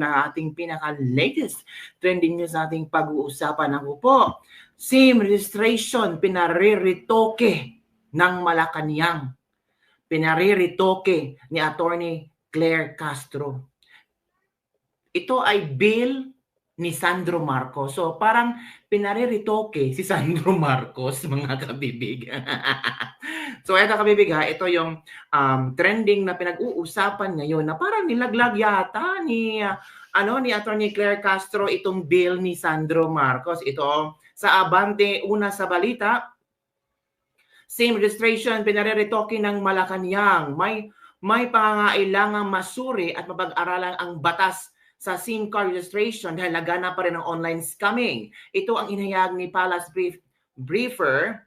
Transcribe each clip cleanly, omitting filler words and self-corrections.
na ating pinaka-latest trending news nating pag-uusapan. Ako po, SIM registration pinariritoke ng Malacanang. Pinariritoke ni Attorney Claire Castro. Ito ay bill ni Sandro Marcos. So parang pinariritoke si Sandro Marcos, mga kabibig. So ito kabibig ha, ito yung trending na pinag-uusapan ngayon na parang nilaglag yata ni ni Attorney Claire Castro itong bill ni Sandro Marcos. Ito sa Abante, una sa balita, SIM registration pinariritoke ng Malacanang. May pangangailangang masuri at mapag-aralan ang batas sa SIM card registration dahil laganap pa rin ang online scamming. Ito ang inihayag ni Palace Briefer,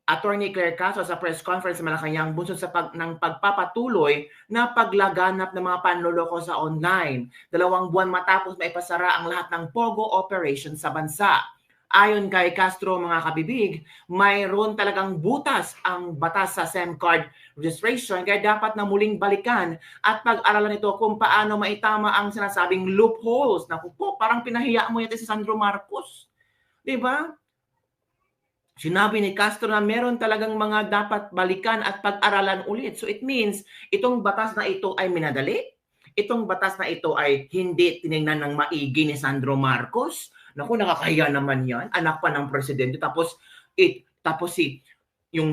Attorney Claire Castro sa press conference sa Malacanang bunsod sa ng pagpapatuloy na paglaganap ng mga panloloko sa online. 2 buwan matapos maipasara ang lahat ng POGO operation sa bansa. Ayon kay Castro, mga kabibig, mayroon talagang butas ang batas sa SIM card registration kaya dapat na muling balikan at pag-aralan ito kung paano maitama ang sinasabing loopholes. Naku po, parang pinahiya mo yata si Sandro Marcos. Diba? Sinabi ni Castro na meron talagang mga dapat balikan at pag-aralan ulit. So it means itong batas na ito ay minadali. Itong batas na ito ay hindi tinignan ng maigi ni Sandro Marcos. Naku, nakakahiya naman yan. Anak pa ng presidente. Tapos yung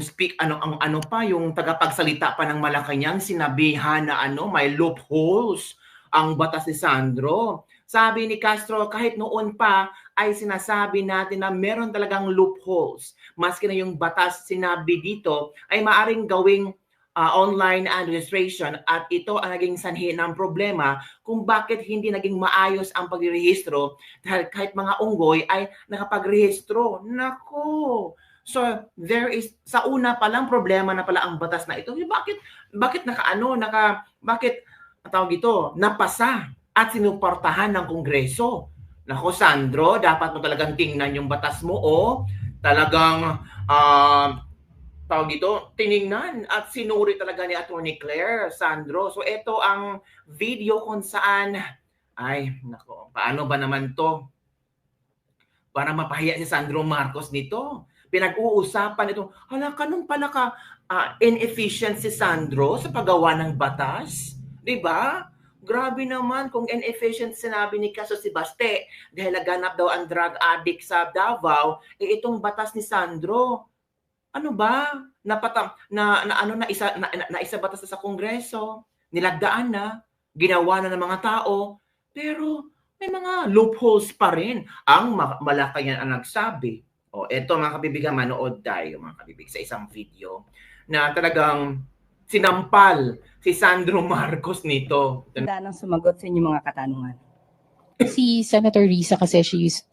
yung tagapagsalita pa ng Malacanang sinabihan na may loopholes ang batas ni Sandro. Sabi ni Castro, kahit noon pa ay sinasabi natin na meron talagang loopholes. Maski na yung batas sinabi dito ay maaring gawing online registration at ito ang naging sanhi ng problema kung bakit hindi naging maayos ang pagrehistro dahil kahit mga unggoy ay nakapagrehistro. Nako! So there is sa una pa lang problema na pala ang batas na ito. Bakit napasa at sinuportahan ng Kongreso? Nako Sandro, dapat mo talagang tingnan yung batas mo talagang tiningnan at sinuri talaga ni Attorney Claire, Sandro. So ito ang video kung saan, paano ba naman to? Para mapahiya si Sandro Marcos nito. Pinag-uusapan ito, kanun pala ka inefficient si Sandro sa paggawa ng batas? Diba? Grabe naman kung inefficient sinabi ni Caso Sibaste dahil naganap daw ang drug addict sa Davao, itong batas ni Sandro. Ano ba? Naisa batas sa Kongreso, nilagdaan na, ginawa na ng mga tao, pero may mga loopholes pa rin. Ang Malacanang ang nagsabi. Eto mga kabibigan, manood tayo mga kabibig sa isang video na talagang sinampal si Sandro Marcos nito. Nang sumagot sa inyong mga katanungan. Si Senator Risa kasi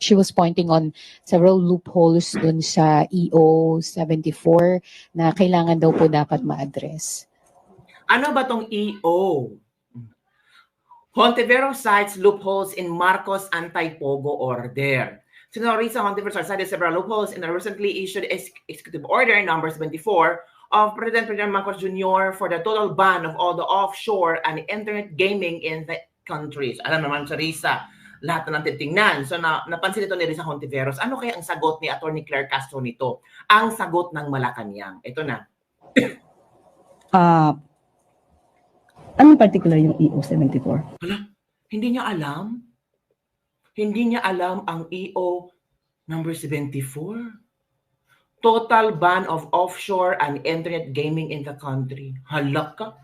she was pointing on several loopholes dun sa EO 74 na kailangan daw po dapat ma-address. Ano ba tong EO? Hontiveros cites loopholes in Marcos anti-POGO order. Senator Risa Hontiveros cited several loopholes in the recently issued Executive Order number 74 of President Ferdinand Marcos Jr. for the total ban of all the offshore and internet gaming in the countries. Alam naman sa Risa, lahat na titingnan. So napansin ito ni Risa Hontiveros. Ano kaya ang sagot ni Attorney Claire Castro nito? Ang sagot ng Malacanang. Ito na. Anong particular yung EO 74? Wala. Hindi niya alam? Hindi niya alam ang EO number 74? Total ban of offshore and internet gaming in the country. Hala ka?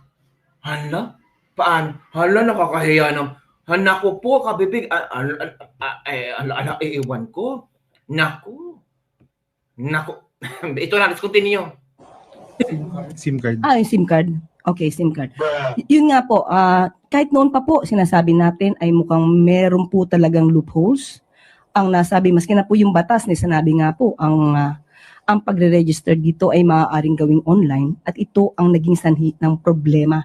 Hala? Paano? Hala, nakakahiya naman. Naku po, kabibig. Iiwan ko. Naku. Ito na, let's continue. SIM card. Yung SIM card. Okay, SIM card. Yun nga po, kahit noon pa po, sinasabi natin ay mukhang meron po talagang loopholes. Ang nasabi, maski na po yung batas, sinabi nga po, ang pagre-register dito ay maaaring gawing online at ito ang naging sanhi ng problema.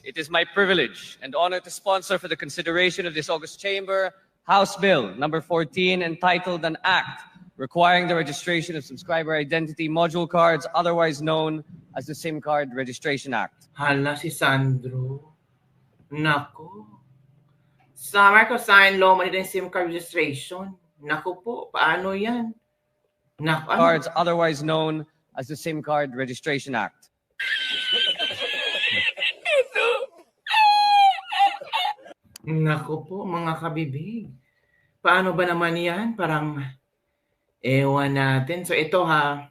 It is my privilege and honor to sponsor for the consideration of this August Chamber House Bill number 14 entitled an Act requiring the registration of subscriber identity module cards, otherwise known as the SIM Card Registration Act. Hala si Sandro. Nako. Sa Marcos Sign Law, mali din SIM card registration. Naku po, paano yan? Naku, ano? Cards, otherwise known as the SIM Card Registration Act. Naku po, mga kabibig. Paano ba naman yan? Parang, ewan natin. So ito ha,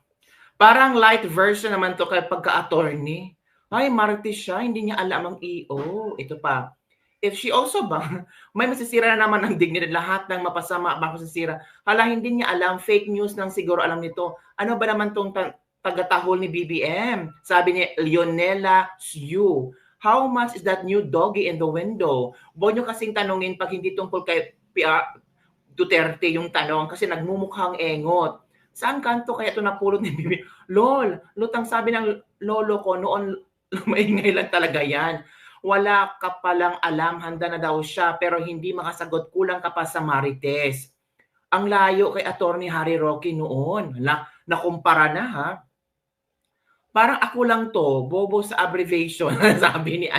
parang light version naman to kay pagka-attorney. Ay, Martis siya, hindi niya alam ang EO. Ito pa. If she also ba, may masisira na naman ng dignidad, lahat ng mapasama, masisira. Hala, hindi niya alam, fake news lang siguro alam nito. Ano ba naman tong tagatahol ni BBM? Sabi ni Leonela Siu, how much is that new doggy in the window? Huwag niyo kasing tanungin pag hindi tungkol kay Duterte yung tanong kasi nagmumukhang engot. Saan kanto kaya ito napulot ni BBM? Lol, lutang sabi ng lolo ko noon, maingay lang talaga yan. Wala ka palang alam, handa na daw siya, pero hindi makasagot, kulang ka pa sa Marites. Ang layo kay Attorney Harry Roque noon. Nakumpara na ha. Parang ako lang to, bobo sa abbreviation, sabi ni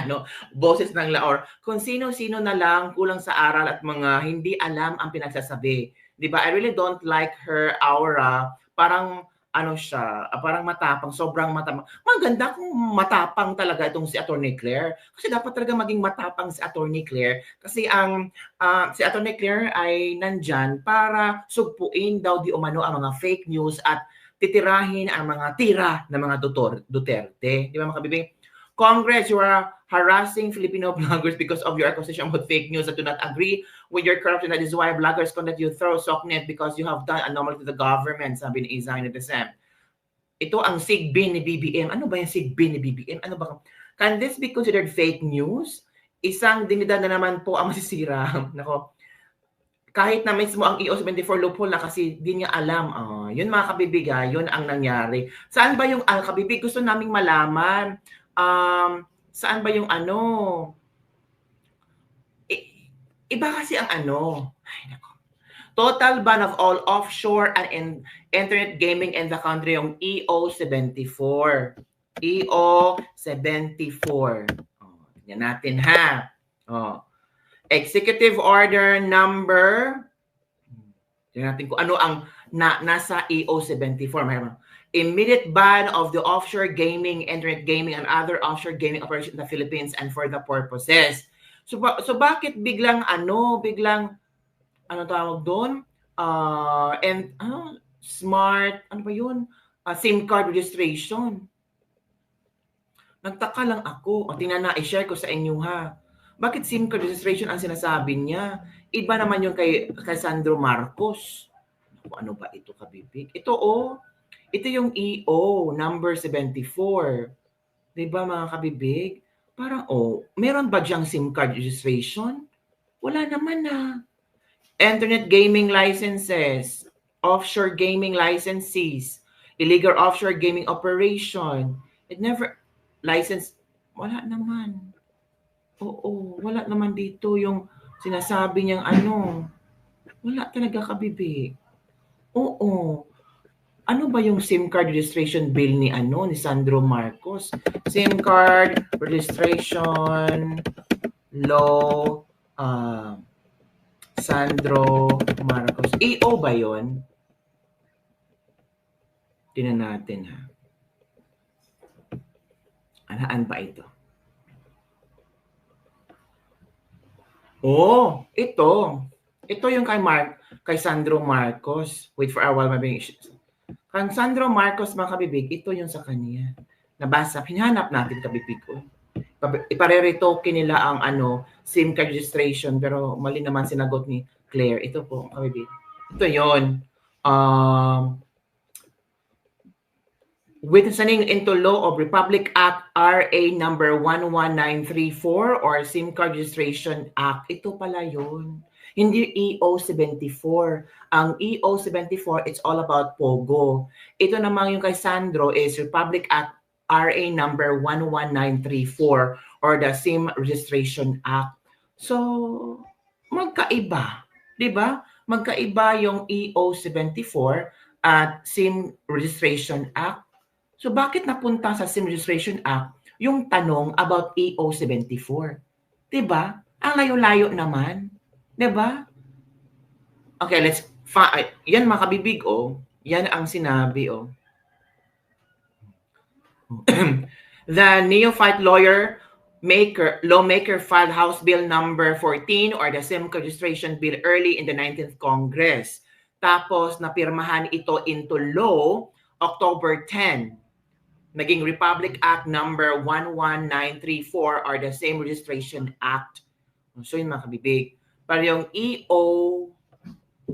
boses ng Laor. Kung sino-sino na lang kulang sa aral at mga hindi alam ang pinagsasabi. Di ba? I really don't like her aura. Parang siya, parang matapang, sobrang matapang. Maganda kung matapang talaga itong si Attorney Claire. Kasi dapat talaga maging matapang si Attorney Claire. Kasi si Attorney Claire ay nandyan para sugpuin daw di umano ang mga fake news at titirahin ang mga tira ng mga Duterte. Di ba mga kabibing? Congress, you are harassing Filipino bloggers because of your accusation of fake news that do not agree with your corruption. That is why bloggers conduct you throw SOCNET because you have done anomaly to the government, sabi ni Izay na Desem. Ito ang sigbin ni BBM. Ano ba yung sigbin ni BBM? Ano ba? Can this be considered fake news? Isang dignidad na naman po ang masisira. Nako. Kahit na mismo ang EO74 loophole na kasi di niya alam. Yun mga kabibigay, yun ang nangyari. Saan ba yung kabibig? Gusto naming malaman. Saan ba yung iba kasi ang Ay, nako. Total ban of all offshore and internet gaming in the country, yung EO74. EO74. Tingnan natin ha. Executive Order number, tingnan natin kung ano ang nasa EO74. Mayroon. Immediate ban of the offshore gaming, internet gaming, and other offshore gaming operations in the Philippines and for the purposes. So bakit biglang tawag doon? Smart, ano ba yun? SIM card registration. Nagtaka lang ako. Tingnan na, i-share ko sa inyo ha. Bakit SIM card registration ang sinasabi niya? Iba naman yung kay Sandro Marcos. Ano ba ito, kabibig? Ito ito yung EO number 74. 'Di ba mga kabibig? Parang meron ba diyang SIM card registration? Wala naman na. Internet gaming licenses, offshore gaming licenses, illegal offshore gaming operation. It never license. Wala naman. Wala naman dito yung sinasabi niyang Wala talaga, kabibig. Ano ba yung SIM card registration bill ni Sandro Marcos? SIM card registration law Sandro Marcos. EO ba yun? Tingnan natin ha. Anaan ba ito? Ito. Ito yung kay Sandro Marcos. Wait for a while, kang Sandro Marcos, mga kabibig, ito yung sa kanya. Nabasa, hinahanap natin, kabibig ko. Ipareretoke nila ang SIM card registration, pero mali naman sinagot ni Claire. Ito po, kabibig. Ito yun. Witnessing into law of Republic Act RA number 11934 or SIM card registration act. Ito pala yun. Hindi EO74. Ang EO74, it's all about POGO. Ito naman yung kay Sandro is Republic Act RA number 11934 or the SIM Registration Act. So, magkaiba. Diba? Magkaiba yung EO74 at SIM Registration Act. So, bakit napunta sa SIM Registration Act yung tanong about EO74? Diba? Ang layo-layo naman. Diba? Okay, yan mga kabibig, oh. Yan ang sinabi, oh. The neophyte lawmaker filed House Bill number 14 or the SIMCA registration bill early in the 19th Congress. Tapos napirmahan ito into law October 10. Naging Republic Act number 11934 or the same registration act. So yun mga kabibig. Pero yung EO,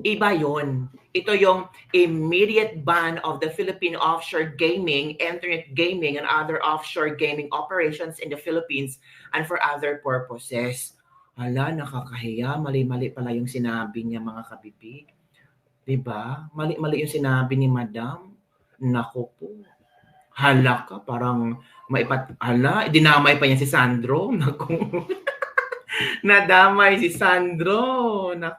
iba yun. Ito yung immediate ban of the Philippine offshore gaming, internet gaming, and other offshore gaming operations in the Philippines and for other purposes. Hala, nakakahiya. Mali-mali pala yung sinabi niya mga kabibig. Diba? Mali-mali yung sinabi ni Madam. Naku po. Hala ka, parang dinamay pa niya si Sandro. Naku. Nadamay si Sandro. Naku.